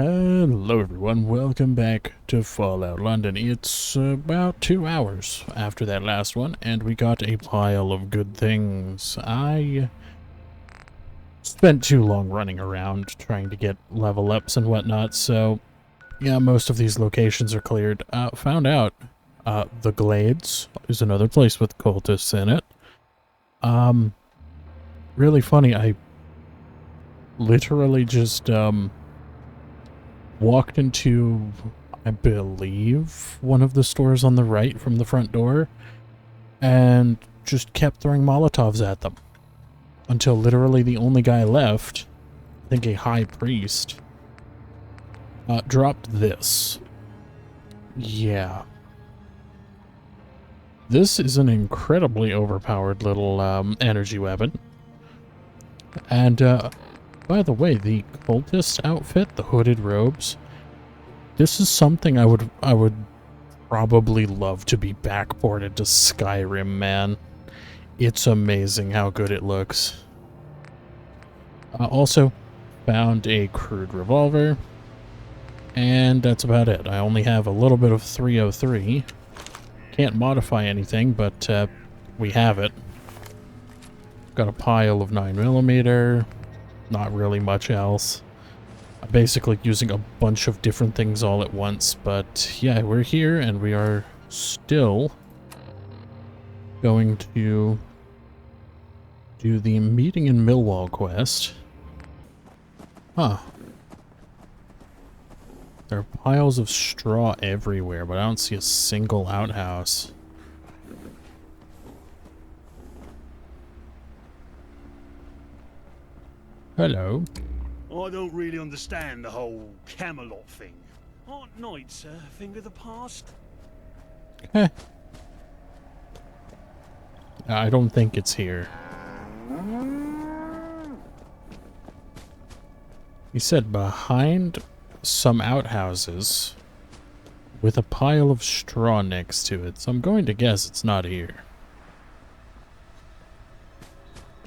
Hello everyone, welcome back to Fallout London. It's about 2 hours after that last one, and we got a pile of good things. I spent too long running around trying to get level ups and whatnot, so yeah, most of these locations are cleared. Found out the Glades is another place with cultists in it. Really funny, I literally just walked into, I believe, one of the stores on the right from the front door, and just kept throwing Molotovs at them. Until literally the only guy left, I think a high priest, dropped this. Yeah. This is an incredibly overpowered little energy weapon. And by the way, the cultist outfit, the hooded robes, this is something I would probably love to be backported to Skyrim, man. It's amazing how good it looks. Also found a crude revolver, and that's about it. I only have a little bit of 303. Can't modify anything, but we have it. Got a pile of 9mm. Not really much else. I'm basically using a bunch of different things all at once, but yeah, we're here and we are still going to do the meeting in Millwall quest. Huh. There are piles of straw everywhere, but I don't see a single outhouse. Hello. I don't really understand the whole Camelot thing. Aren't knights a thing of the past? Heh. I don't think it's here. He said behind some outhouses with a pile of straw next to it, so I'm going to guess it's not here.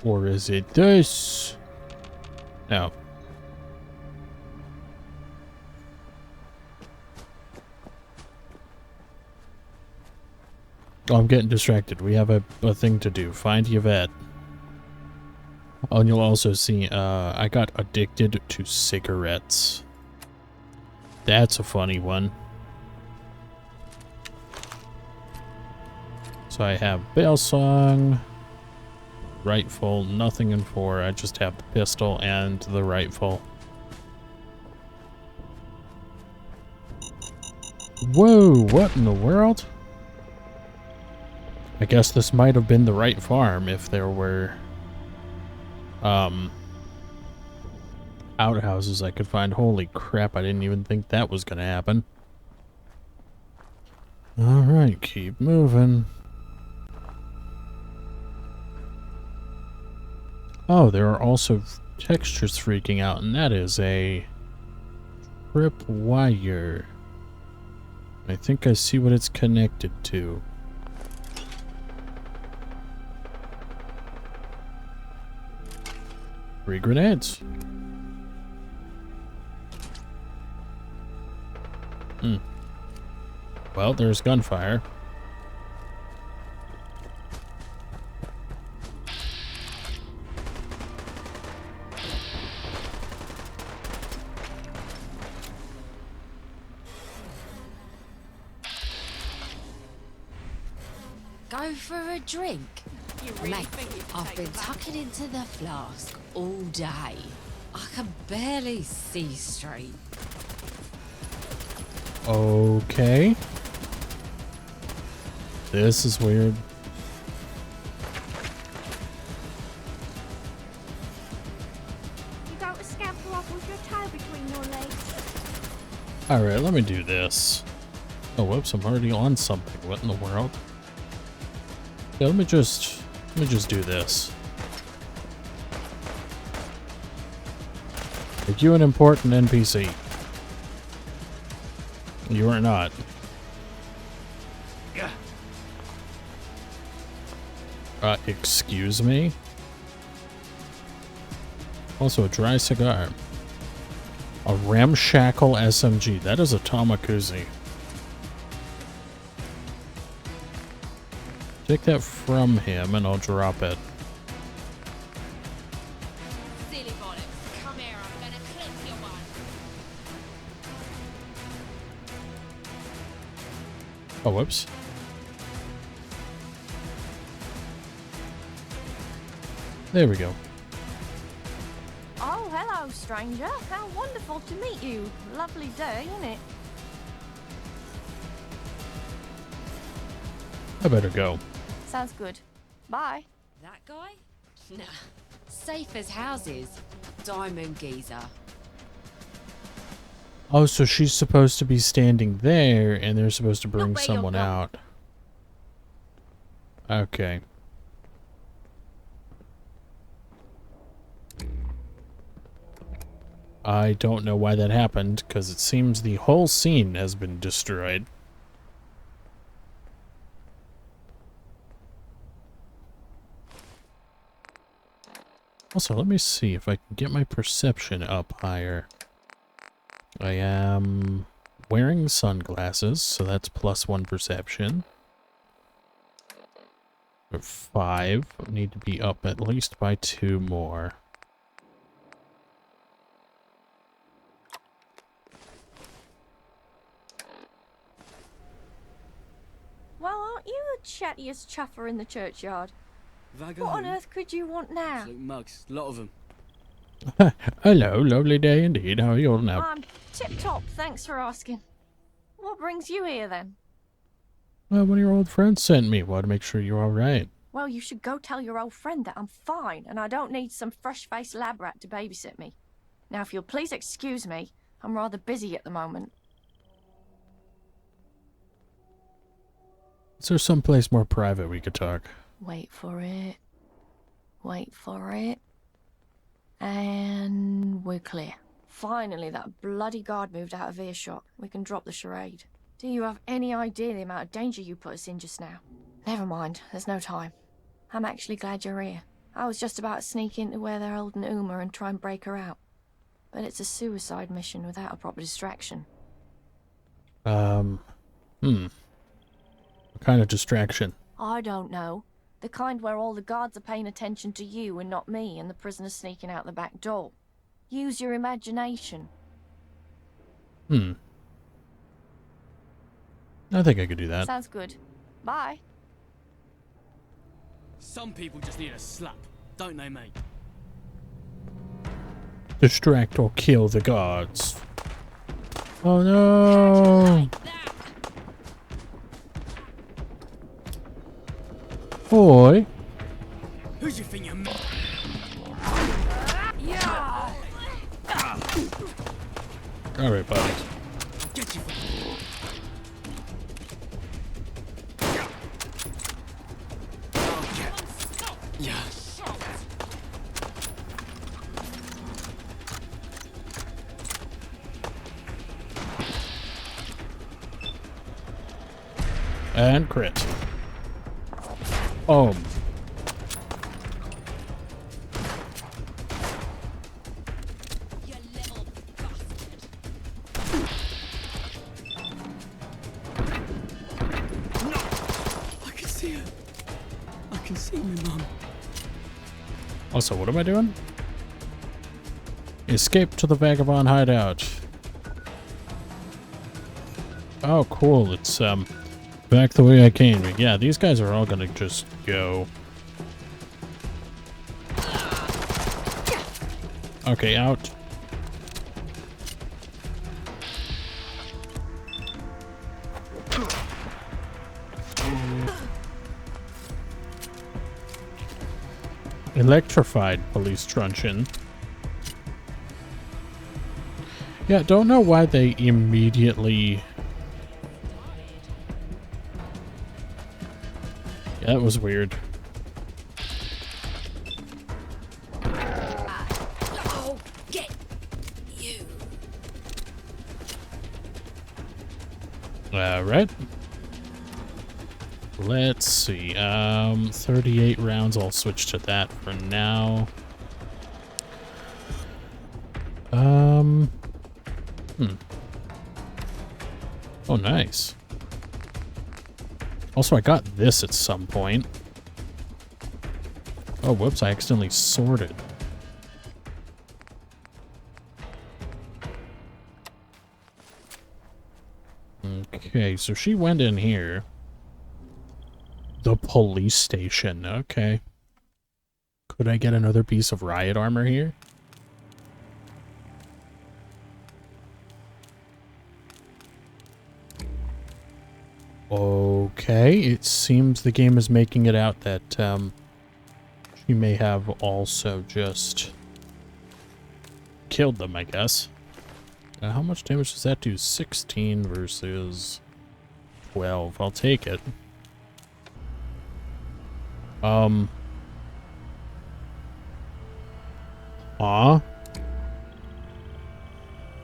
Or is it this? No. Oh, I'm getting distracted. We have a thing to do. Find Yvette. Oh, and you'll also see, I got addicted to cigarettes. That's a funny one. So I have Bale Song, rifle, nothing in 4. I just have the pistol and the rifle. Whoa, what in the world? I guess this might have been the right farm if there were outhouses I could find. Holy crap, I didn't even think that was gonna happen. Alright, keep moving. Oh, there are also textures freaking out, and that is a tripwire. I think I see what it's connected to. 3 grenades. Well, there's gunfire. Go for a drink? You really Mate, think you can I've take been it back? tucking into the flask all day. I can barely see straight. Okay. This is weird. You don't scamper off with your tail between your legs. Alright, let me do this. Oh, whoops, I'm already on something. What in the world? Yeah, let me just do this. Are you an important NPC? You are not. Yeah. Excuse me? Also a dry cigar. A ramshackle SMG. That is a Tamakuzi. Take that from him and I'll drop it. Silly bollocks, come here, I'm gonna clip you one. Oh, whoops. There we go. Oh, hello, stranger. How wonderful to meet you. Lovely day, isn't it? I better go. Sounds good. Bye. That guy? Nah. Safe as houses. Diamond geezer. Oh, so she's supposed to be standing there and they're supposed to bring Look where someone you're out. Okay. I don't know why that happened, because it seems the whole scene has been destroyed. Also, let me see if I can get my perception up higher. I am wearing sunglasses, so that's +1 perception. 5. Need to be up at least by 2 more. Well, aren't you the chattiest chuffer in the churchyard? Vagabond. What on earth could you want now? Absolute mugs, a lot of them. Hello, lovely day indeed. How are you all now? I'm tip-top, thanks for asking. What brings you here, then? Well, one of your old friends sent me. Wanted to make sure you're all right. Well, you should go tell your old friend that I'm fine, and I don't need some fresh-faced lab rat to babysit me. Now, if you'll please excuse me, I'm rather busy at the moment. Is there someplace more private we could talk? Wait for it. Wait for it. And we're clear. Finally, that bloody guard moved out of earshot. We can drop the charade. Do you have any idea the amount of danger you put us in just now? Never mind, there's no time. I'm actually glad you're here. I was just about to sneak into where they're holding Uma and try and break her out. But it's a suicide mission without a proper distraction. What kind of distraction? I don't know. The kind where all the guards are paying attention to you and not me, and the prisoner's sneaking out the back door. Use your imagination. I think I could do that. Sounds good. Bye. Some people just need a slap, don't they, mate? Distract or kill the guards. Oh no! Boy. Who's you think you're Alright, buddy. I'll get you. Yeah. And crit. Boom. You little bastard. I can see her. I can see my mum. Also, what am I doing? Escape to the Vagabond hideout. Oh, cool. It's, back the way I came. Yeah, these guys are all gonna just go. Okay, out. Electrified police truncheon. Yeah, don't know why they immediately... Yeah, that was weird. Oh, get you. Alright. Let's see. 38 rounds. I'll switch to that for now. Oh, nice. Also, I got this at some point. Oh, whoops, I accidentally sorted. Okay, so she went in here. The police station, okay. Could I get another piece of riot armor here? Okay, it seems the game is making it out that she may have also just killed them, I guess. How much damage does that do? 16 versus 12. I'll take it.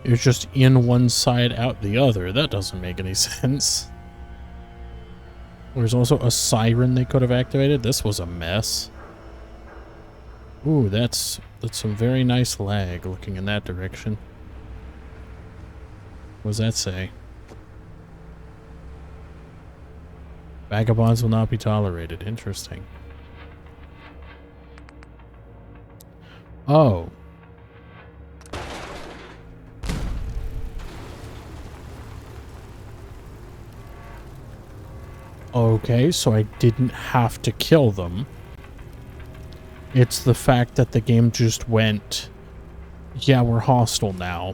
It's just in one side, out the other. That doesn't make any sense. There's also a siren they could have activated. This was a mess. Ooh, that's some very nice lag looking in that direction. What does that say? Vagabonds will not be tolerated. Interesting. Oh. Okay, so I didn't have to kill them. It's the fact that the game just went, yeah, we're hostile now,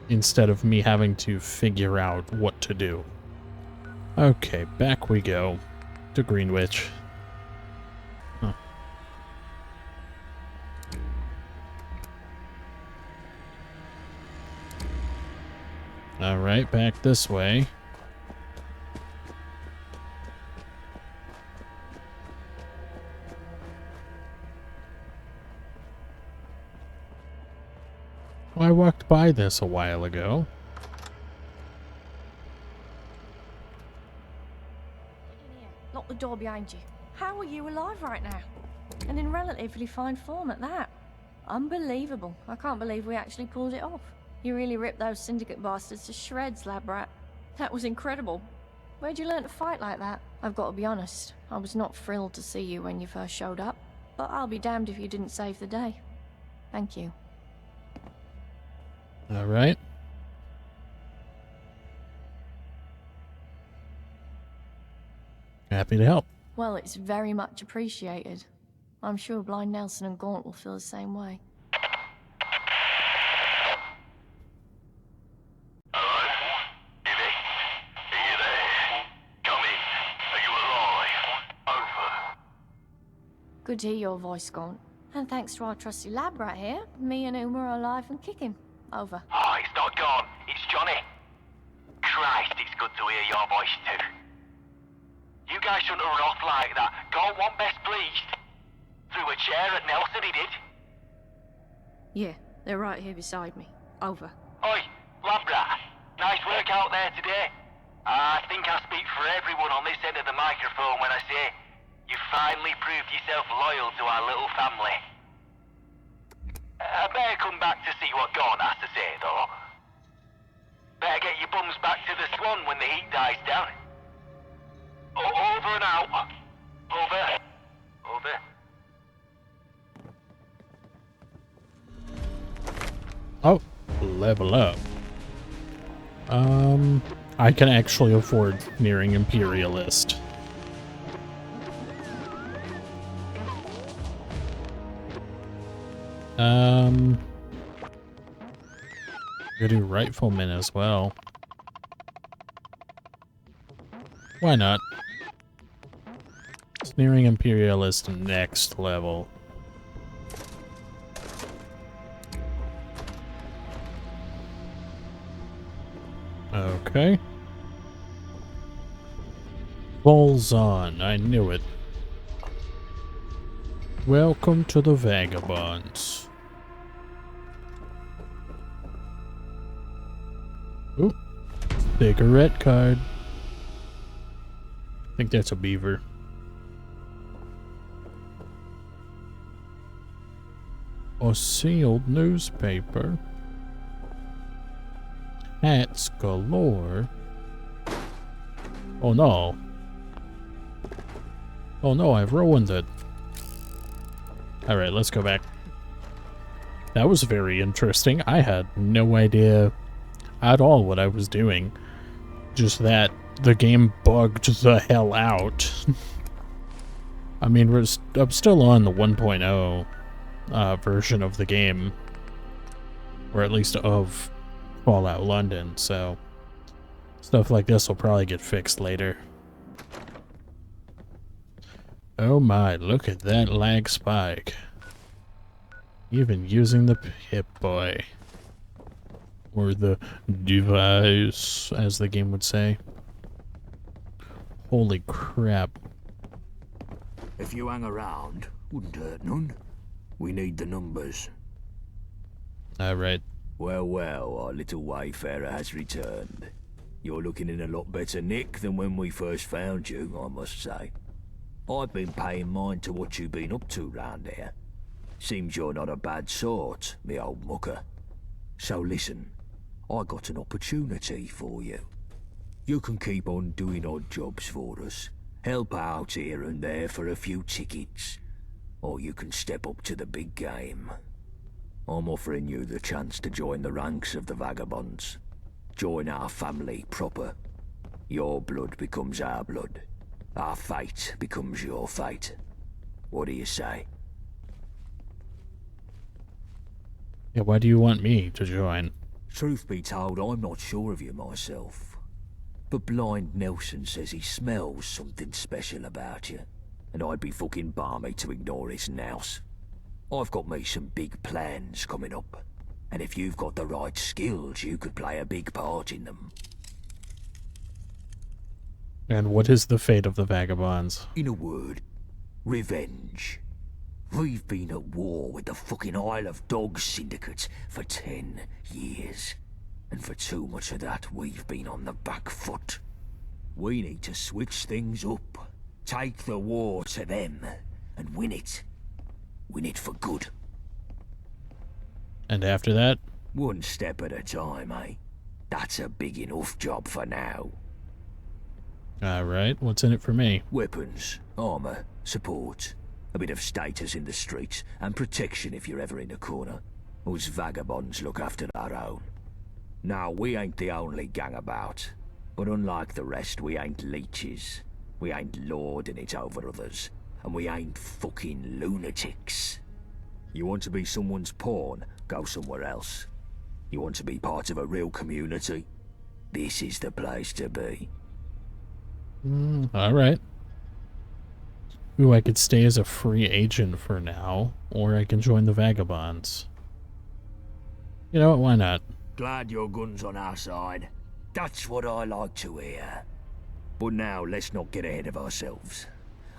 instead of me having to figure out what to do. Okay, back we go to Greenwich. Huh. Alright, back this way. I walked by this a while ago. Lock the door behind you. How are you alive right now? And in relatively fine form at that. Unbelievable. I can't believe we actually pulled it off. You really ripped those syndicate bastards to shreds, lab rat. That was incredible. Where'd you learn to fight like that? I've got to be honest, I was not thrilled to see you when you first showed up. But I'll be damned if you didn't save the day. Thank you. All right. Happy to help. Well, it's very much appreciated. I'm sure Blind Nelson and Gaunt will feel the same way. Hello? Ivy? Are you there? Come in. Are you alive? Over. Good to hear your voice, Gaunt. And thanks to our trusty lab rat here, me and Uma are alive and kicking. Over. Oh, it's not gone. It's Johnny. Christ, it's good to hear your voice too. You guys shouldn't have run off like that. Gaunt wasn't best pleased. Threw a chair at Nelson, he did. Yeah, they're right here beside me. Over. Oi, lab rat. Nice work out there today. I think I speak for everyone on this end of the microphone when I say you finally proved yourself loyal to our little family. I better come back to see what Gaunt has to say, though. Better get your bums back to the Swan when the heat dies down. Over and out. Over. Over. Oh, level up. I can actually afford nearing Imperialist. Gonna do Rifleman as well. Why not? Sneering Imperialist next level. Okay. Balls on, I knew it. Welcome to the Vagabonds. Ooh, cigarette card. I think that's a beaver. A sealed newspaper. hats galore. Oh no. Oh no, I've ruined it. Alright, let's go back. That was very interesting. I had no idea at all what I was doing. Just that the game bugged the hell out. I mean, I'm still on the 1.0 version of the game. Or at least of Fallout London, so stuff like this will probably get fixed later. Oh my, look at that lag spike. Even using the Pip-Boy. Or the device, as the game would say. Holy crap. If you hang around, wouldn't hurt none. We need the numbers. Alright. Well, well, our little wayfarer has returned. You're looking in a lot better nick than when we first found you, I must say. I've been paying mind to what you've been up to round here. Seems you're not a bad sort, me old mucker. So listen, I got an opportunity for you. You can keep on doing odd jobs for us, help out here and there for a few tickets, or you can step up to the big game. I'm offering you the chance to join the ranks of the Vagabonds. Join our family proper. Your blood becomes our blood. Our fate becomes your fate. What do you say? Yeah, why do you want me to join? Truth be told, I'm not sure of you myself. But Blind Nelson says he smells something special about you. And I'd be fucking balmy to ignore his nouse. I've got me some big plans coming up. And if you've got the right skills, you could play a big part in them. And what is the fate of the Vagabonds? In a word, revenge. We've been at war with the fucking Isle of Dogs syndicate for 10 years. And for too much of that, we've been on the back foot. We need to switch things up. Take the war to them and win it. Win it for good. And after that? One step at a time, eh? That's a big enough job for now. Alright, what's in it for me? Weapons, armor, support, a bit of status in the streets, and protection if you're ever in a corner. Us Vagabonds look after our own. Now, we ain't the only gang about, but unlike the rest, we ain't leeches. We ain't lording it over others, and we ain't fucking lunatics. You want to be someone's pawn, go somewhere else. You want to be part of a real community? This is the place to be. Alright. Ooh, I could stay as a free agent for now, or I can join the Vagabonds. You know what, why not? Glad your gun's on our side. That's what I like to hear. But now, let's not get ahead of ourselves.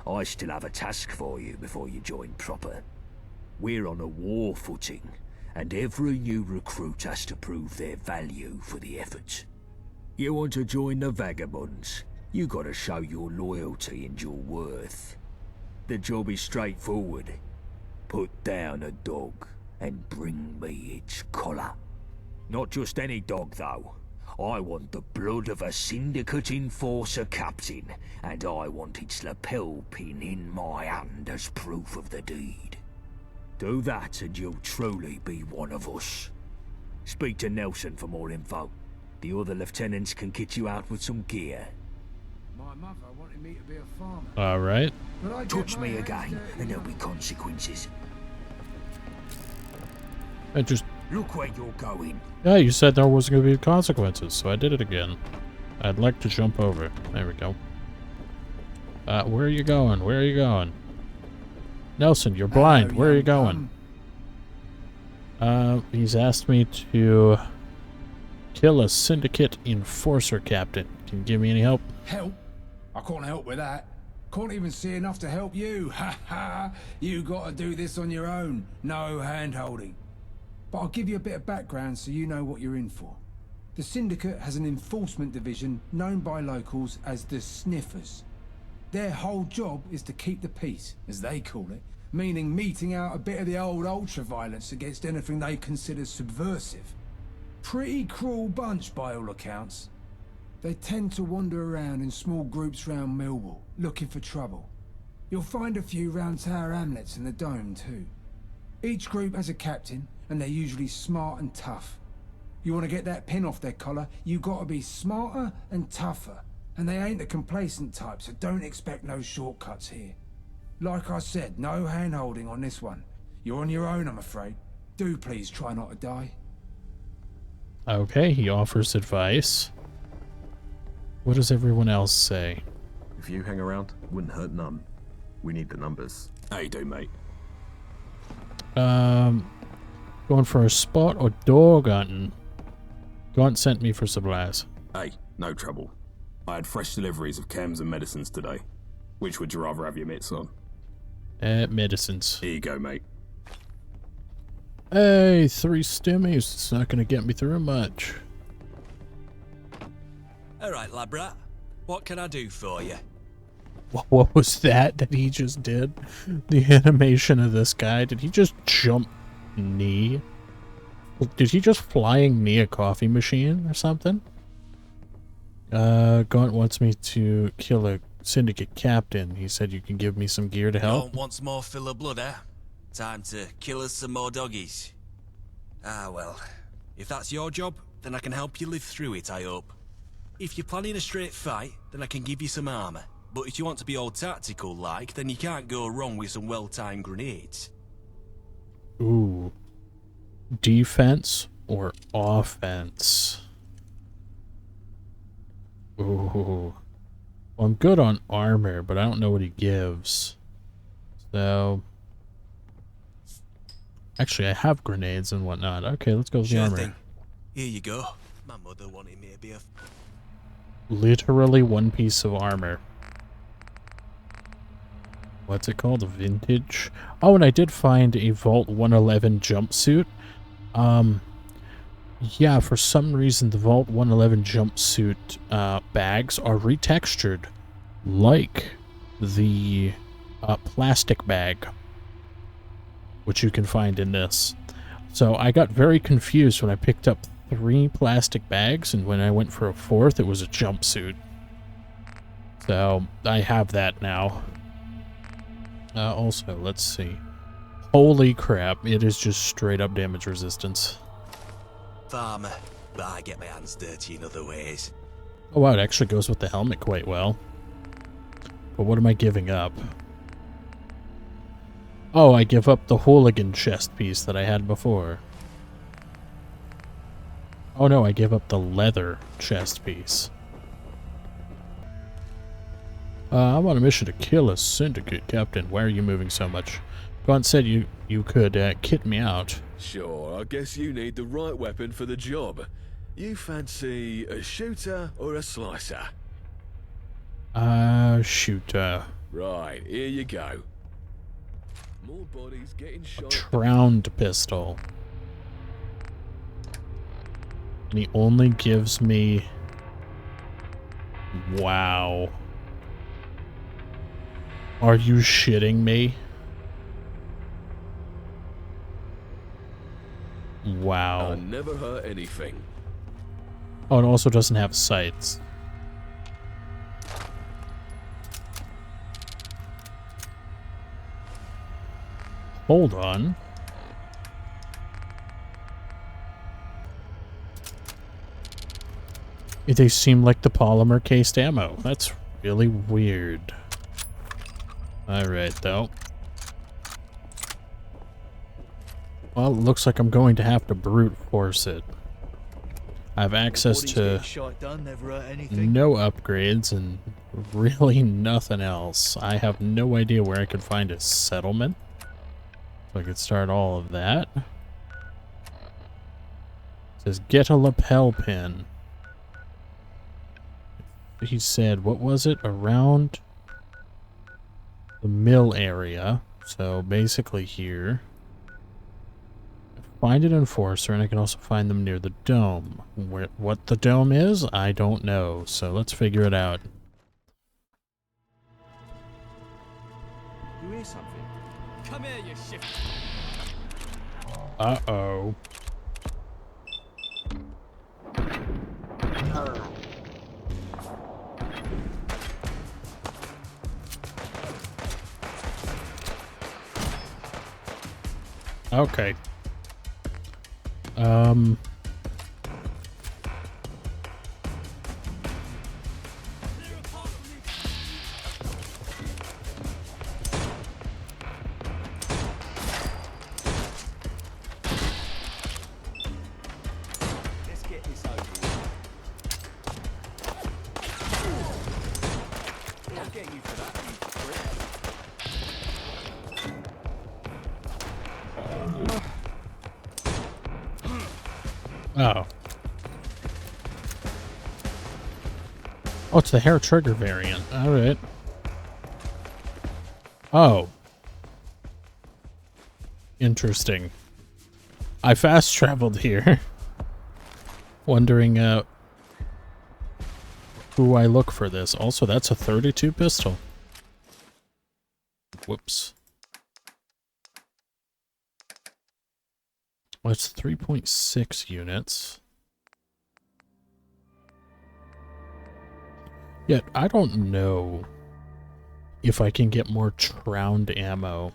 I still have a task for you before you join proper. We're on a war footing, and every new recruit has to prove their value for the effort. You want to join the Vagabonds, you gotta show your loyalty and your worth. The job is straightforward. Put down a dog and bring me its collar. Not just any dog, though. I want the blood of a syndicate enforcer captain, and I want its lapel pin in my hand as proof of the deed. Do that and you'll truly be one of us. Speak to Nelson for more info. The other lieutenants can kit you out with some gear. My mother wanted me to be a farmer. Alright. Touch me again, and there'll be consequences. I just... Look where you're going. Yeah, you said there wasn't going to be consequences, so I did it again. I'd like to jump over. There we go. Where are you going? Where are you going? Nelson, you're blind. Where are you going? He's asked me to kill a syndicate enforcer captain. Can you give me any help? Help? I can't help with that. Can't even see enough to help you. Ha ha! You got to do this on your own. No hand-holding. But I'll give you a bit of background so you know what you're in for. The Syndicate has an enforcement division known by locals as the Sniffers. Their whole job is to keep the peace, as they call it, meaning meting out a bit of the old ultra-violence against anything they consider subversive. Pretty cruel bunch by all accounts. They tend to wander around in small groups round Millwall, looking for trouble. You'll find a few round Tower Hamlets in the Dome too. Each group has a captain, and they're usually smart and tough. You want to get that pin off their collar, you gotta be smarter and tougher. And they ain't the complacent type, so don't expect no shortcuts here. Like I said, no hand-holding on this one. You're on your own, I'm afraid. Do please try not to die. Okay, he offers advice. What does everyone else say? If you hang around, wouldn't hurt none. We need the numbers. How you do, mate? Going for a spot or dog hunting? Gaunt sent me for supplies. Hey, no trouble. I had fresh deliveries of chems and medicines today. Which would you rather have your mitts on? Medicines. Here you go, mate. Hey, 3 stimmies. It's not gonna get me through much. Alright, Labrat. What can I do for you? What was that he just did? The animation of this guy. Did he just jump knee? Did he just flying knee a coffee machine or something? Gaunt wants me to kill a syndicate captain. He said you can give me some gear to help. Gaunt wants more filler blood, eh? Time to kill us some more doggies. Ah, well. If that's your job, then I can help you live through it, I hope. If you're planning a straight fight, then I can give you some armor. But if you want to be all tactical like, then you can't go wrong with some well-timed grenades. Ooh. Defense or offense? Ooh. Well, I'm good on armor, but I don't know what he gives. So... Actually, I have grenades and whatnot. Okay, let's go with the armor. Thing. Here you go. My mother wanted me to be a... Literally 1 piece of armor. What's it called? A vintage? Oh, and I did find a Vault 111 jumpsuit. Yeah, for some reason the Vault 111 jumpsuit bags are retextured like the plastic bag, which you can find in this. So I got very confused when I picked up 3 plastic bags, and when I went for a 4th, it was a jumpsuit. So I have that now. Also, let's see. Holy crap, it is just straight up damage resistance. Farmer, but I get my hands dirty in other ways. Oh wow, it actually goes with the helmet quite well. But what am I giving up? Oh, I give up the hooligan chest piece that I had before. Oh no, I give up the leather chest piece. I'm on a mission to kill a syndicate captain. Why are you moving so much? Gaunt said you could kit me out. Sure, I guess you need the right weapon for the job. You fancy a shooter or a slicer? Shooter. Right, here you go. More bodies getting shot. Tround pistol. And he only gives me... Wow. Are you shitting me? Wow. I never hurt anything. Oh, it also doesn't have sights. Hold on. They seem like the polymer cased ammo. That's really weird. Alright, though. Well, it looks like I'm going to have to brute force it. I have access to no upgrades and really nothing else. I have no idea where I could find a settlement. So I could start all of that. It says get a lapel pin. He said, what was it? Around the mill area. So basically here. Find an enforcer, and I can also find them near the dome. What the dome is, I don't know. So let's figure it out. You hear something? Come here, you shit. Uh-oh. Okay. Let's get this over with. I'll get you for that, you prick. Oh. Oh, it's the hair trigger variant. Alright. Oh. Interesting. I fast traveled here. Wondering, who I look for this. Also, that's a 32 pistol. Whoops. Well, it's 3.6 units. Yet, I don't know if I can get more Tround ammo,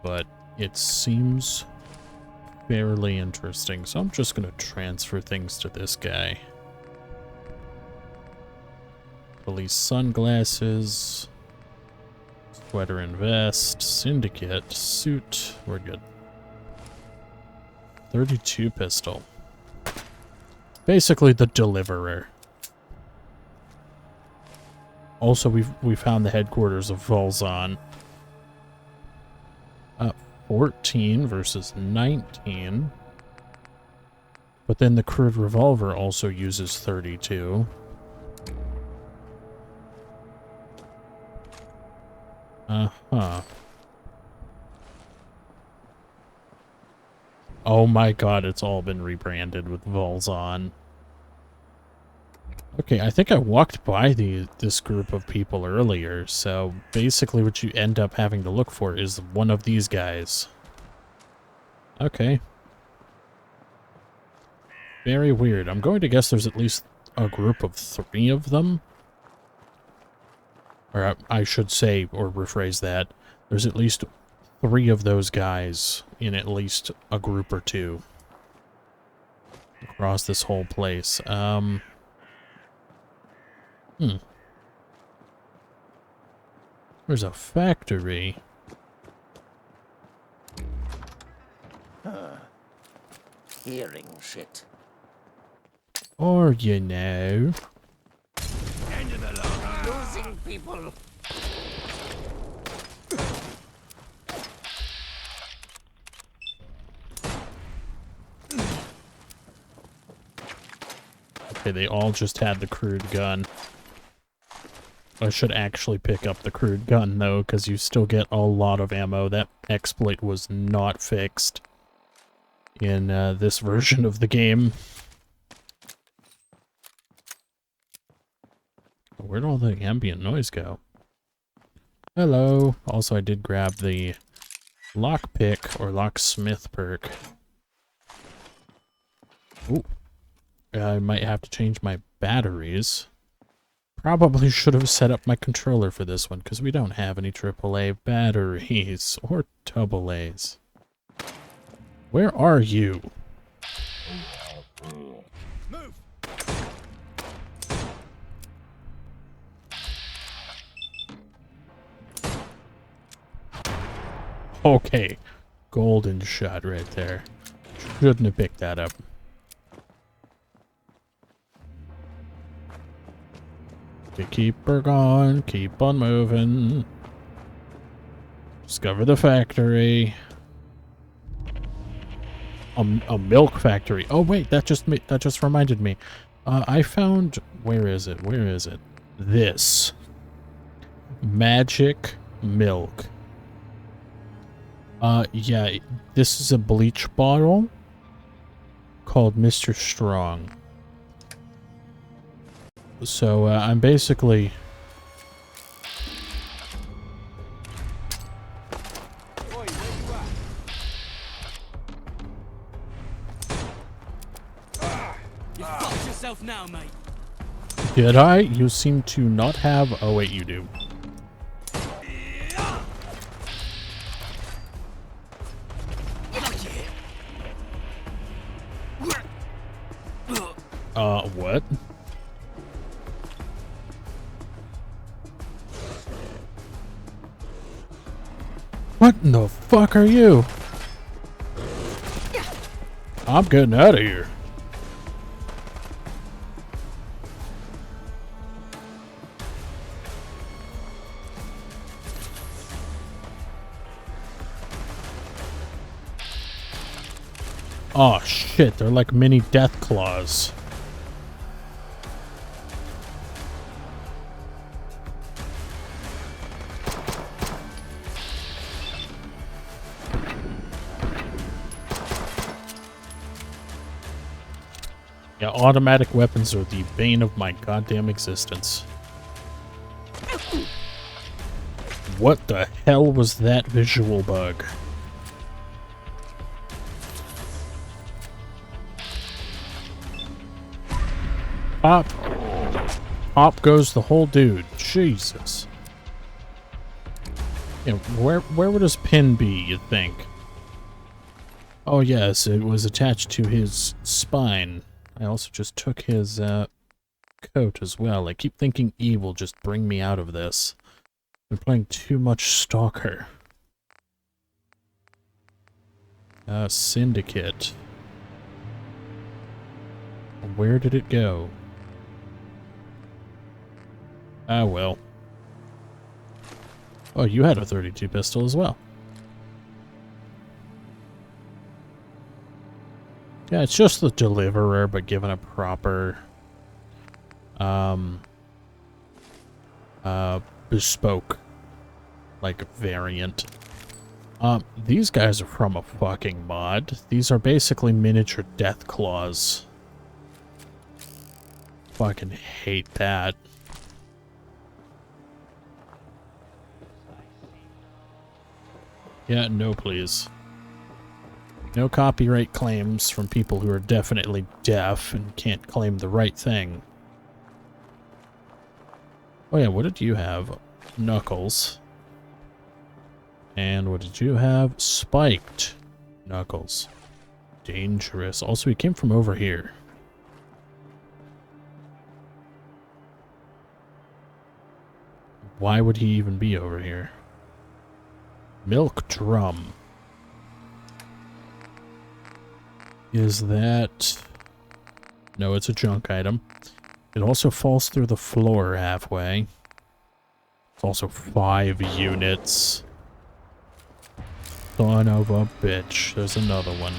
but it seems fairly interesting, so I'm just gonna transfer things to this guy. Police sunglasses, sweater and vest, syndicate, suit, we're good. 32 pistol. Basically the deliverer. Also, we found the headquarters of FOLON. 14 versus 19. But then the crude revolver also uses 32. Uh-huh. Oh my god, it's all been rebranded with FOLON. Okay, I think I walked by this group of people earlier, so basically what you end up having to look for is one of these guys. Okay. Very weird. I'm going to guess there's at least a group of 3 of them. Or I should say, or rephrase that, there's at least 3 of those guys in at least a group or 2 across this whole place. There's a factory. Hearing shit. Or, you know. End of the line. Losing people. Okay, they all just had the crude gun. I should actually pick up the crude gun, though, because you still get a lot of ammo. That exploit was not fixed in this version of the game. Where'd all the ambient noise go? Hello. Also, I did grab the lockpick or locksmith perk. Ooh. I might have to change my batteries. Probably should have set up my controller for this one, because we don't have any AAA batteries or double A's. Where are you? Move. Okay. Golden shot right there. Shouldn't have picked that up. Keep her going, keep on moving. Discover the factory. A milk factory. Oh wait, that just reminded me. I found, where is it? Where is it? This magic milk. Yeah, this is a bleach bottle called Mr. Strong. So, I'm basically... Oi, where you at? You fucked yourself now, mate. Did I? You seem to not have... Oh, wait, you do. What? What in the fuck are you? I'm getting out of here. Oh shit, they're like mini death claws. Yeah, automatic weapons are the bane of my goddamn existence. What the hell was that visual bug? Pop. Pop goes the whole dude. Jesus. Yeah, where would his pin be, you'd think? Oh yes, it was attached to his spine. I also just took his coat as well. I keep thinking E will just bring me out of this. I'm playing too much Stalker. Syndicate. Where did it go? Ah, well. Oh, you had a 32 pistol as well. Yeah, it's just the Deliverer, but given a proper, bespoke, like, variant. These guys are from a fucking mod. These are basically miniature death claws. Fucking hate that. Yeah, no please. No copyright claims from people who are definitely deaf and can't claim the right thing. Oh yeah, what did you have? Knuckles. And what did you have? Spiked Knuckles. Dangerous. Also, he came from over here. Why would he even be over here? Milk drum. Is that... No, it's a junk item. It also falls through the floor halfway. It's also 5 units. Son of a bitch. There's another one.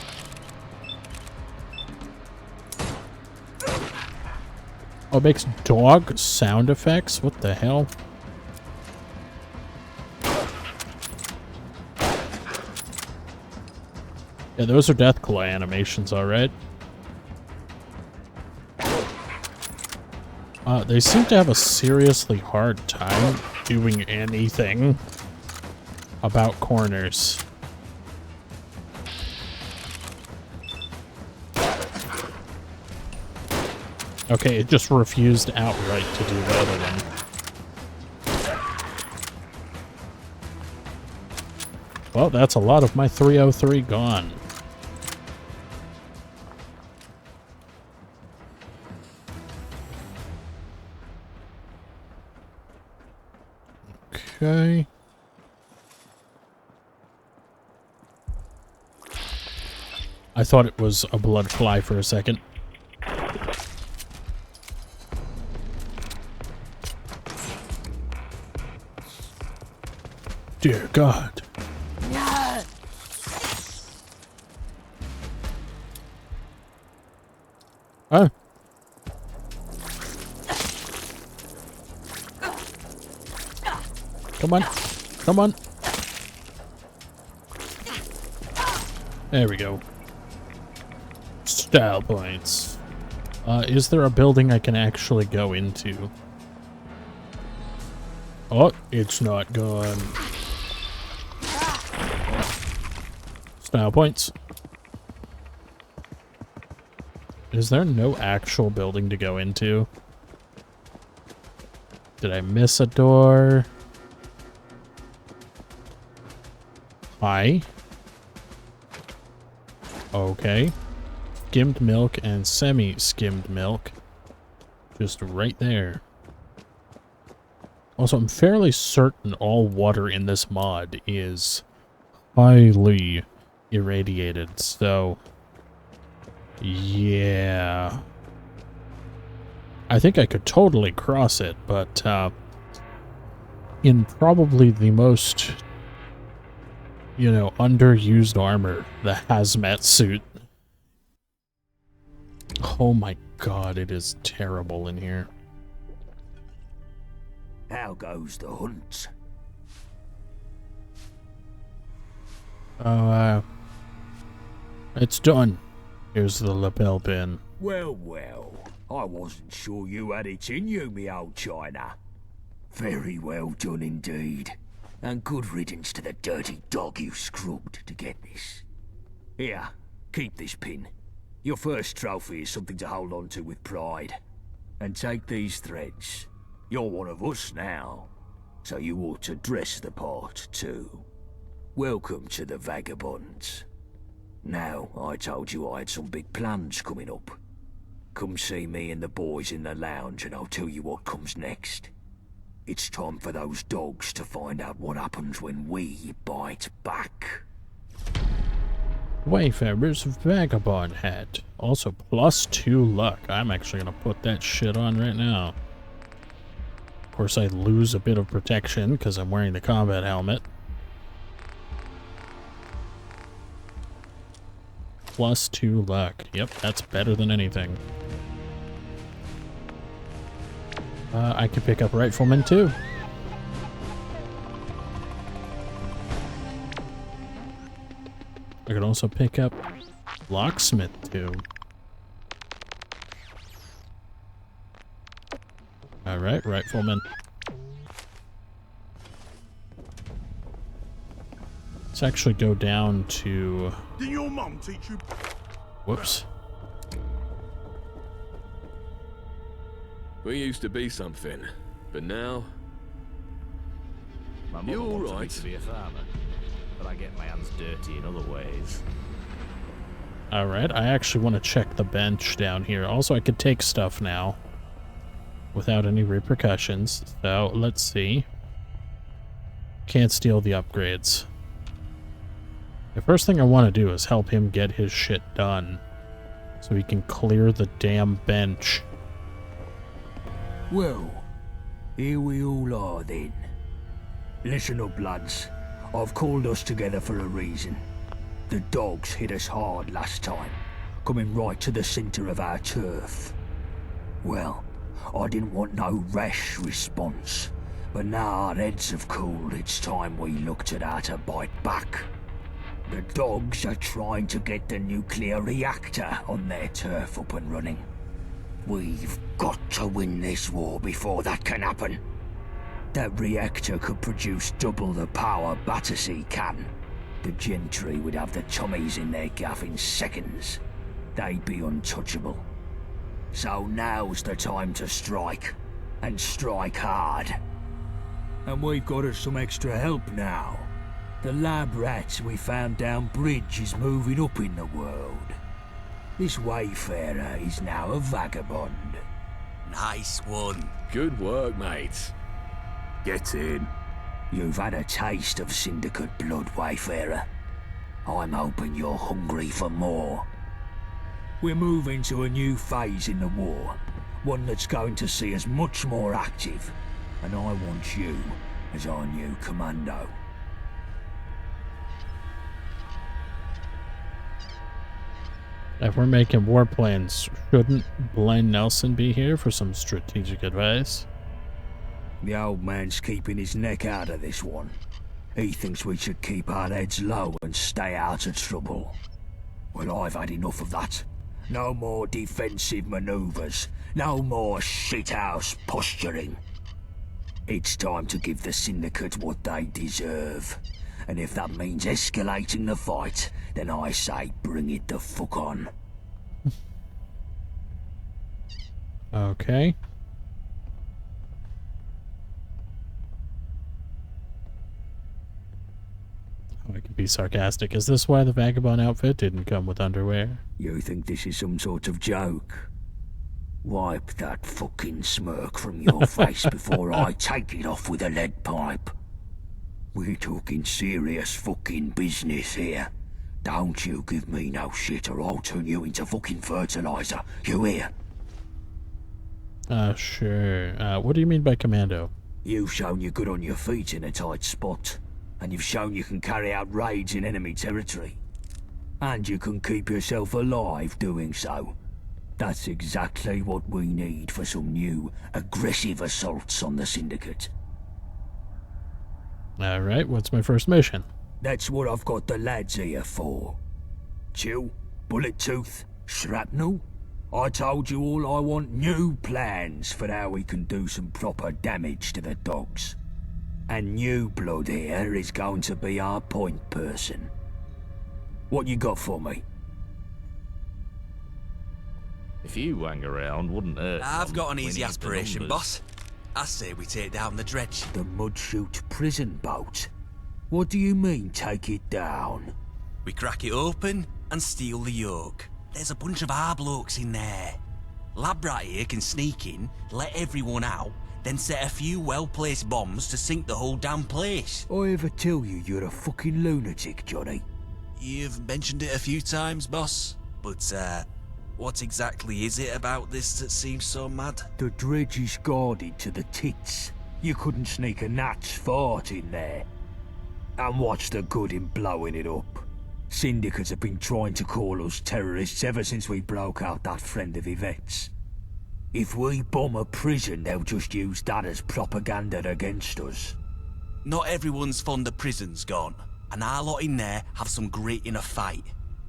Oh, it makes dog sound effects? What the hell? Yeah, those are Deathclaw animations, alright. They seem to have a seriously hard time doing anything about corners. Okay, it just refused outright to do the other one. Well, that's a lot of my 303 gone. Okay. I thought it was a blood fly for a second. Dear God. No. Huh? Come on. Come on. There we go. Style points. Is there a building I can actually go into? Oh, it's not gone. Style points. Is there no actual building to go into? Did I miss a door? Hi. Okay. Skimmed milk and semi-skimmed milk. Just right there. Also, I'm fairly certain all water in this mod is highly irradiated, so... yeah. I think I could totally cross it, but, in probably the most, you know, underused armor, the hazmat suit. Oh my god, it is terrible in here. How goes the hunt? It's done. Here's the lapel pin. Well, well. I wasn't sure you had it in you, me old China. Very well done indeed. And good riddance to the dirty dog you scrubbed to get this. Here, keep this pin. Your first trophy is something to hold on to with pride. And take these threads. You're one of us now, so you ought to dress the part too. Welcome to the Vagabonds. Now, I told you I had some big plans coming up. Come see me and the boys in the lounge and I'll tell you what comes next. It's time for those dogs to find out what happens when we bite back. Wayfarer's Vagabond hat. Also +2 luck. I'm actually gonna put that shit on right now. Of course, I lose a bit of protection because I'm wearing the combat helmet. +2 luck. Yep, that's better than anything. I could pick up Rifleman too. I could also pick up Locksmith too. Alright, Rifleman. Let's actually go down to... Did your mum teach you? Whoops. We used to be something, but now... My mother You all wanted me right? to be a farmer, but I get my hands dirty in other ways. Alright, I actually want to check the bench down here. Also, I could take stuff now without any repercussions. So, let's see. Can't steal the upgrades. The first thing I want to do is help him get his shit done so he can clear the damn bench. Well, here we all are then. Listen up, lads. I've called us together for a reason. The dogs hit us hard last time, coming right to the centre of our turf. Well, I didn't want no rash response, but now our heads have cooled, it's time we looked at how to bite back. The dogs are trying to get the nuclear reactor on their turf up and running. We've got to win this war before that can happen. That reactor could produce double the power Battersea can. The gentry would have the Tommies in their gaff in seconds. They'd be untouchable. So now's the time to strike, and strike hard. And we've got us some extra help now. The lab rat we found down bridge is moving up in the world. This wayfarer is now a vagabond. Nice one. Good work, mate. Get in. You've had a taste of Syndicate blood, wayfarer. I'm hoping you're hungry for more. We're moving to a new phase in the war, one that's going to see us much more active, and I want you as our new commando. If we're making war plans, shouldn't Blaine Nelson be here for some strategic advice? The old man's keeping his neck out of this one. He thinks we should keep our heads low and stay out of trouble. Well, I've had enough of that. No more defensive maneuvers. No more shithouse posturing. It's time to give the Syndicate what they deserve. And if that means escalating the fight, then I say bring it the fuck on. Okay. Oh, I could be sarcastic. Is this why the Vagabond outfit didn't come with underwear? You think this is some sort of joke? Wipe that fucking smirk from your face before I take it off with a lead pipe. We're talking serious fucking business here. Don't you give me no shit or I'll turn you into fucking fertilizer. You hear? Sure. What do you mean by commando? You've shown you're good on your feet in a tight spot. And you've shown you can carry out raids in enemy territory. And you can keep yourself alive doing so. That's exactly what we need for some new, aggressive assaults on the Syndicate. Alright, what's my first mission? That's what I've got the lads here for. Chill, bullet tooth, shrapnel. I told you all I want new plans for how we can do some proper damage to the dogs. And new blood here is going to be our point person. What you got for me? If you hang around, wouldn't hurt. I've got an We easy need the aspiration, numbers. boss. I say we take down the dredge. The Mudchute prison boat? What do you mean, take it down? We crack it open and steal the yoke. There's a bunch of our blokes in there. Lab rat here can sneak in, let everyone out, then set a few well-placed bombs to sink the whole damn place. I ever tell you you're a fucking lunatic, Johnny? You've mentioned it a few times, boss. But, what exactly is it about this that seems so mad? The dredge is guarded to the tits. You couldn't sneak a gnat's fart in there. And what's the good in blowing it up? Syndicates have been trying to call us terrorists ever since we broke out that friend of Yvette's. If we bomb a prison, they'll just use that as propaganda against us. Not everyone's fond of prisons, Gaunt, and our lot in there have some grit in a fight.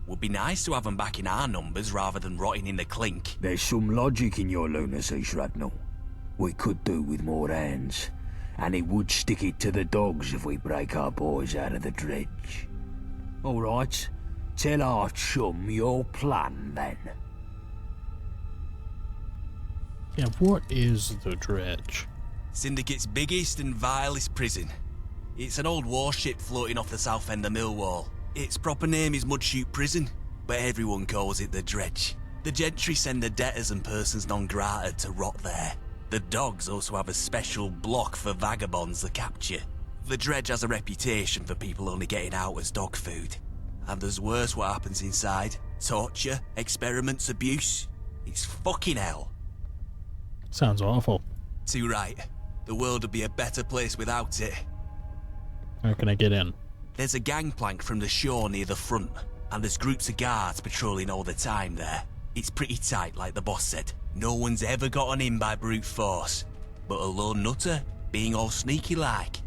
Would be nice to have them back in our numbers rather than rotting in the clink. There's some logic in your lunacy, Shrapnel. We could do with more hands, and it would stick it to the dogs if we break our boys out of the dredge. All right, tell our chum your plan, then. Yeah, what is the dredge? Syndicate's biggest and vilest prison. It's an old warship floating off the south end of Millwall. Its proper name is Mudchute Prison, but everyone calls it the dredge. The gentry send the debtors and persons non grata to rot there. The dogs also have a special block for vagabonds to capture. The dredge has a reputation for people only getting out as dog food. And there's worse what happens inside. Torture, experiments, abuse. It's fucking hell. Sounds awful. Too right. The world would be a better place without it. How can I get in? There's a gangplank from the shore near the front, and there's groups of guards patrolling all the time there. It's pretty tight, like the boss said. No one's ever gotten in by brute force. But a lone nutter, being all sneaky like,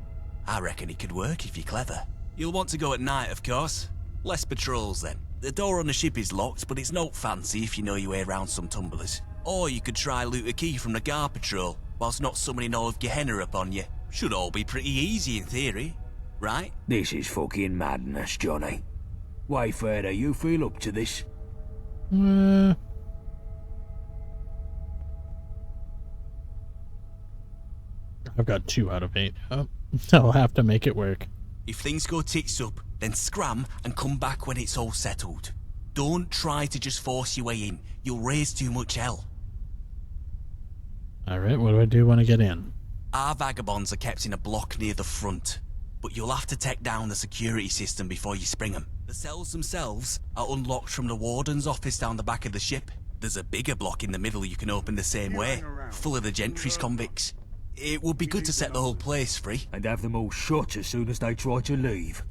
I reckon it could work if you're clever. You'll want to go at night, of course. Less patrols then. The door on the ship is locked, but it's not fancy if you know your way around some tumblers. Or you could try loot a key from the guard patrol, whilst not summoning all of Gehenna upon you. Should all be pretty easy in theory, right? This is fucking madness, Johnny. Wayfarer, you feel up to this? I've got 2 out of 8. I'll have to make it work. If things go tits up, then scram and come back when it's all settled. Don't try to just force your way in. You'll raise too much hell. Alright, what do I do when I get in? Our vagabonds are kept in a block near the front, but you'll have to take down the security system before you spring them. The cells themselves are unlocked from the warden's office down the back of the ship. There's a bigger block in the middle you can open the same way, full of the gentry's convicts. It would be good to set the whole place free. And have them all shot as soon as they try to leave.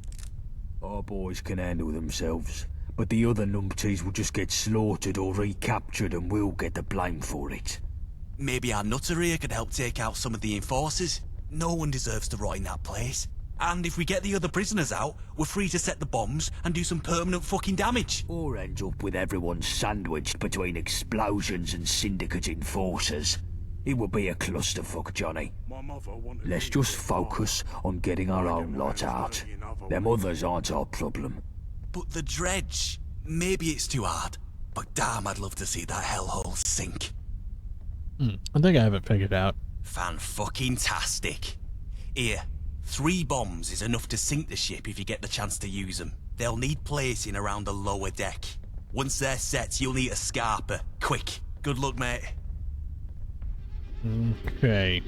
Our boys can handle themselves, but the other numpties will just get slaughtered or recaptured and we'll get the blame for it. Maybe our nutter here could help take out some of the enforcers. No one deserves to rot in that place. And if we get the other prisoners out, we're free to set the bombs and do some permanent fucking damage. Or end up with everyone sandwiched between explosions and syndicate enforcers. It would be a clusterfuck, Johnny. Let's just focus on getting our own lot out. Them others aren't our problem. But the dredge, maybe it's too hard, but damn, I'd love to see that hellhole sink. I think I have it figured out. Fan-fucking-tastic. Here, 3 bombs is enough to sink the ship if you get the chance to use them. They'll need placing around the lower deck. Once they're set, you'll need a scarper. Quick. Good luck, mate. Okay.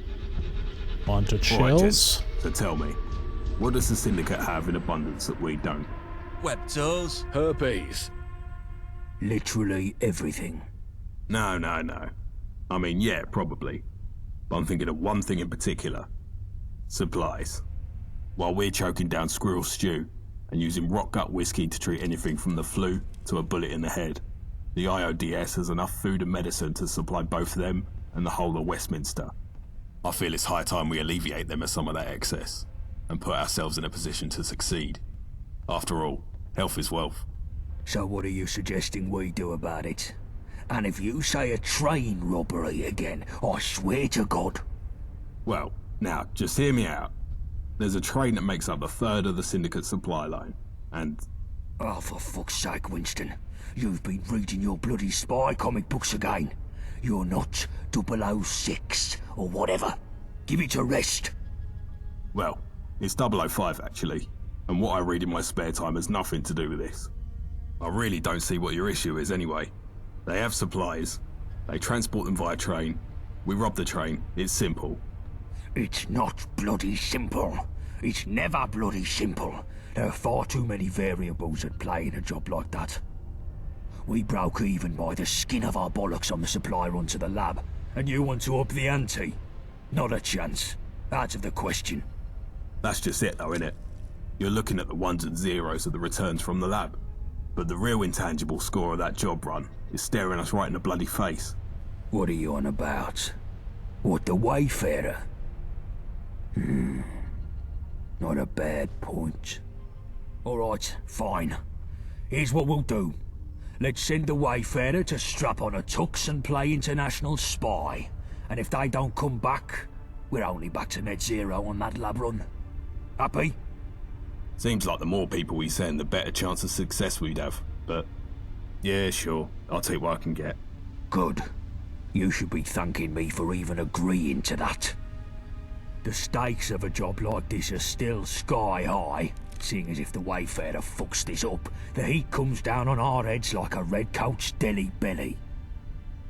On to Right, chills. gents, so tell me, what does the Syndicate have in abundance that we don't? Web toes. Herpes. Literally everything. No. I mean, yeah, probably. But I'm thinking of one thing in particular. Supplies. While we're choking down squirrel stew and using rock gut whiskey to treat anything from the flu to a bullet in the head, the IODS has enough food and medicine to supply both them and the whole of Westminster. I feel it's high time we alleviate them of some of that excess and put ourselves in a position to succeed. After all, health is wealth. So what are you suggesting we do about it? And if you say a train robbery again, I swear to God. Well, now, just hear me out. There's a train that makes up a third of the Syndicate supply line, and... Oh, for fuck's sake, Winston. You've been reading your bloody spy comic books again. You're not 006 or whatever. Give it a rest. Well, it's 005 actually, and what I read in my spare time has nothing to do with this. I really don't see what your issue is anyway. They have supplies, they transport them via train, we rob the train, it's simple. It's not bloody simple. It's never bloody simple. There are far too many variables at play in a job like that. We broke even by the skin of our bollocks on the supply run to the lab, and you want to up the ante? Not a chance. Out of the question. That's just it though, innit? You're looking at the ones and zeros of the returns from the lab. But the real intangible score of that job run is staring us right in the bloody face. What are you on about? What, the Wayfarer? Not a bad point. Alright, fine. Here's what we'll do. Let's send the Wayfarer to strap on a tux and play international spy. And if they don't come back, we're only back to net zero on that lab run. Happy? Seems like the more people we send, the better chance of success we'd have, but... yeah, sure. I'll take what I can get. Good. You should be thanking me for even agreeing to that. The stakes of a job like this are still sky high, seeing as if the Wayfarer fucks this up, the heat comes down on our heads like a redcoat's deli belly.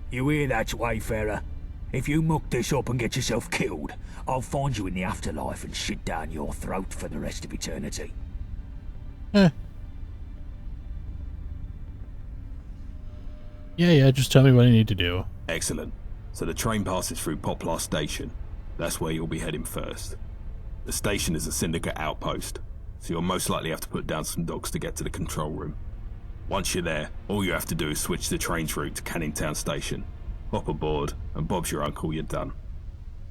You hear that, Wayfarer? If you muck this up and get yourself killed, I'll find you in the afterlife and shit down your throat for the rest of eternity. Yeah, just tell me what I need to do. Excellent. So the train passes through Poplar Station. That's where you'll be heading first. The station is a Syndicate outpost, so you'll most likely have to put down some dogs to get to the control room. Once you're there, all you have to do is switch the train's route to Canning Town Station. Hop aboard, and Bob's your uncle, you're done.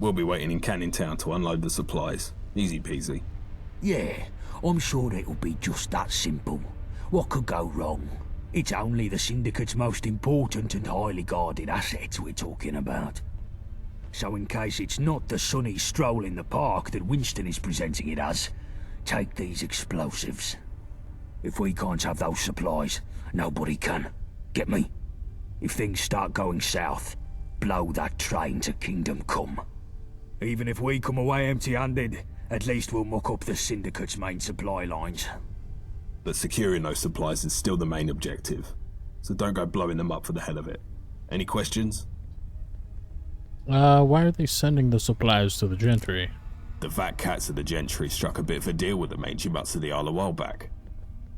We'll be waiting in Canning Town to unload the supplies. Easy peasy. Yeah, I'm sure it'll be just that simple. What could go wrong? It's only the Syndicate's most important and highly guarded assets we're talking about. So in case it's not the sunny stroll in the park that Winston is presenting it as, take these explosives. If we can't have those supplies, nobody can. Get me? If things start going south, blow that train to Kingdom Come. Even if we come away empty-handed, at least we'll muck up the Syndicate's main supply lines. But securing those supplies is still the main objective, so don't go blowing them up for the hell of it. Any questions? Why are they sending the supplies to the gentry? The fat cats of the gentry struck a bit of a deal with the mangy mutts of the Isle a while back.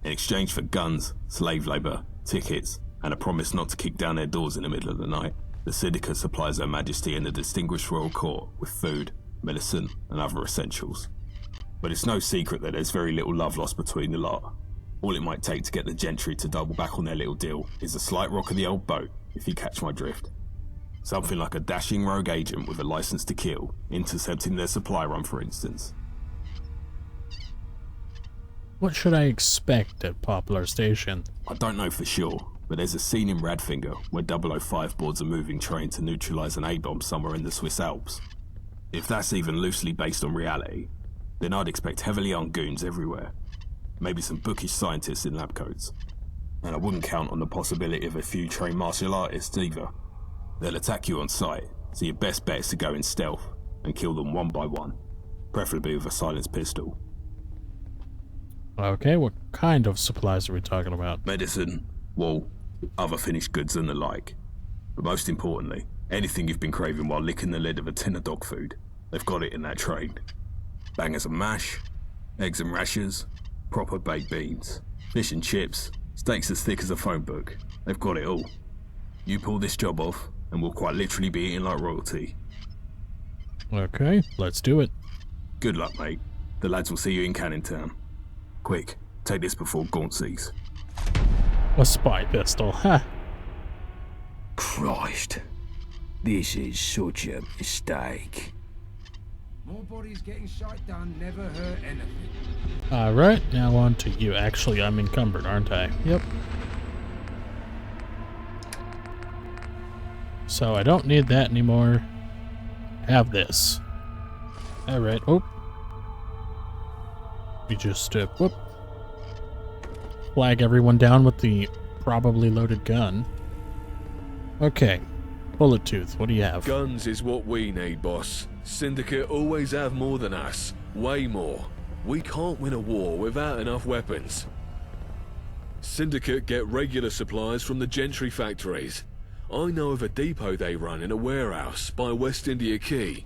In exchange for guns, slave labour, tickets, and a promise not to kick down their doors in the middle of the night, the Syndicate supplies Her Majesty and the distinguished royal court with food, medicine, and other essentials. But it's no secret that there's very little love lost between the lot. All it might take to get the gentry to double back on their little deal is a slight rock of the old boat, if you catch my drift. Something like a dashing rogue agent with a license to kill, intercepting their supply run, for instance. What should I expect at Poplar Station? I don't know for sure, but there's a scene in Radfinger where 005 boards a moving train to neutralise an A-bomb somewhere in the Swiss Alps. If that's even loosely based on reality, then I'd expect heavily armed goons everywhere. Maybe some bookish scientists in lab coats. And I wouldn't count on the possibility of a few trained martial artists either. They'll attack you on sight, so your best bet is to go in stealth and kill them one by one, preferably with a silenced pistol. Okay, what kind of supplies are we talking about? Medicine, wool, other finished goods and the like. But most importantly, anything you've been craving while licking the lid of a tin of dog food. They've got it in that trade. Bangers and mash, eggs and rashers, proper baked beans, fish and chips, steaks as thick as a phone book. They've got it all. You pull this job off, and we'll quite literally be eating like royalty. Okay, let's do it. Good luck, mate. The lads will see you in Canning Town. Quick, take this before Gaunt sees. A spy pistol, ha! Christ. This is such a mistake. More bodies getting shite done never hurt anything. Alright, now on to you. Actually, I'm encumbered, aren't I? Yep. So I don't need that anymore. Have this. Alright, oh. We just, whoop. Flag everyone down with the probably loaded gun. Okay. Bullet Tooth, what do you have? Guns is what we need, boss. Syndicate always have more than us. Way more. We can't win a war without enough weapons. Syndicate get regular supplies from the Gentry factories. I know of a depot they run in a warehouse by West India Quay.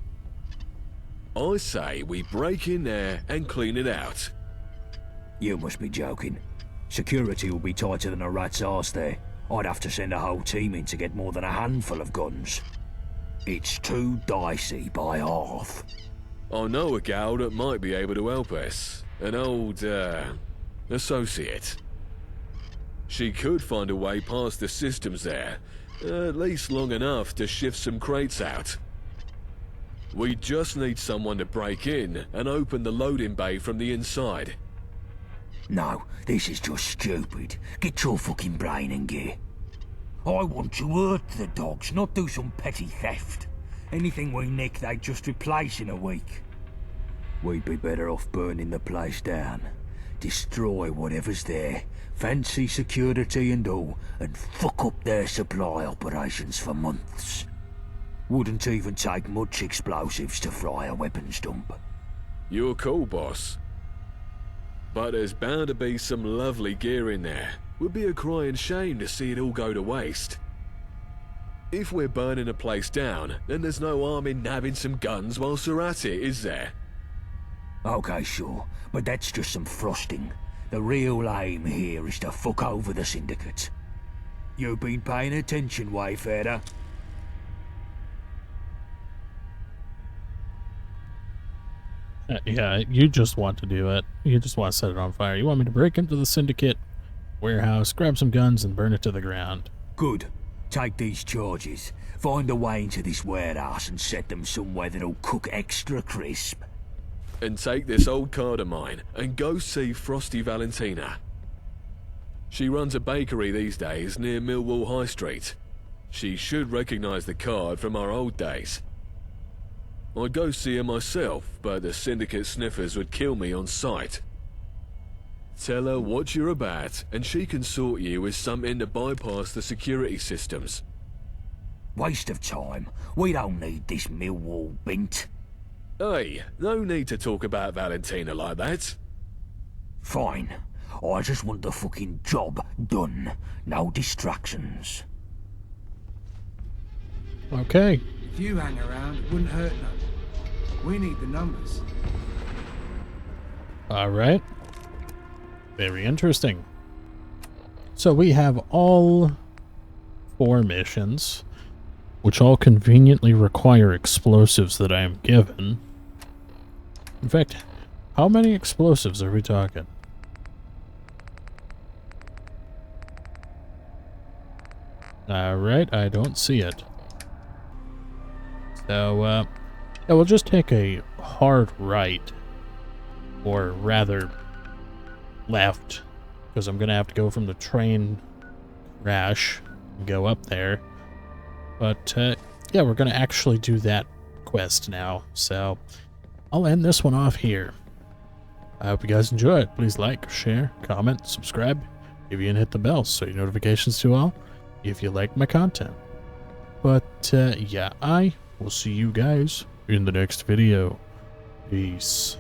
I say we break in there and clean it out. You must be joking. Security will be tighter than a rat's arse there. I'd have to send a whole team in to get more than a handful of guns. It's too dicey by half. I know a gal that might be able to help us. An old, associate. She could find a way past the systems there, at least long enough to shift some crates out. We just need someone to break in and open the loading bay from the inside. No, this is just stupid. Get your fucking brain in gear. I want to hurt the dogs, not do some petty theft. Anything we nick, they just replace in a week. We'd be better off burning the place down. Destroy whatever's there, fancy security and all, and fuck up their supply operations for months. Wouldn't even take much explosives to fry a weapons dump. You're cool, boss. But there's bound to be some lovely gear in there. Would be a crying shame to see it all go to waste. If we're burning a place down, then there's no harm in nabbing some guns whilst we're at it, is there? Okay, sure, but that's just some frosting. The real aim here is to fuck over the Syndicate. You've been paying attention, Wayfarer? Yeah, you just want to do it. You just want to set it on fire. You want me to break into the Syndicate warehouse, grab some guns, and burn it to the ground. Good. Take these charges. Find a way into this warehouse and set them somewhere that'll cook extra crisp. And take this old card of mine and go see Frosty Valentina. She runs a bakery these days near Millwall High Street. She should recognise the card from our old days. I'd go see her myself, but the Syndicate sniffers would kill me on sight. Tell her what you're about, and she can sort you with something to bypass the security systems. Waste of time. We don't need this Millwall bint. Hey, no need to talk about Valentina like that. Fine. I just want the fucking job done. No distractions. Okay. If you hang around, it wouldn't hurt none. We need the numbers. Alright. Very interesting. So we have all 4 missions, which all conveniently require explosives that I am given. In fact, how many explosives are we talking? Alright, I don't see it. So, yeah, we'll just take a hard right, or rather, left, because I'm gonna have to go from the train crash and go up there. But, yeah, we're gonna actually do that quest now, so I'll end this one off here. I hope you guys enjoy it. Please like, share, comment, subscribe, maybe even hit the bell so your notifications to all if you like my content. But, yeah, I we'll see you guys in the next video. Peace.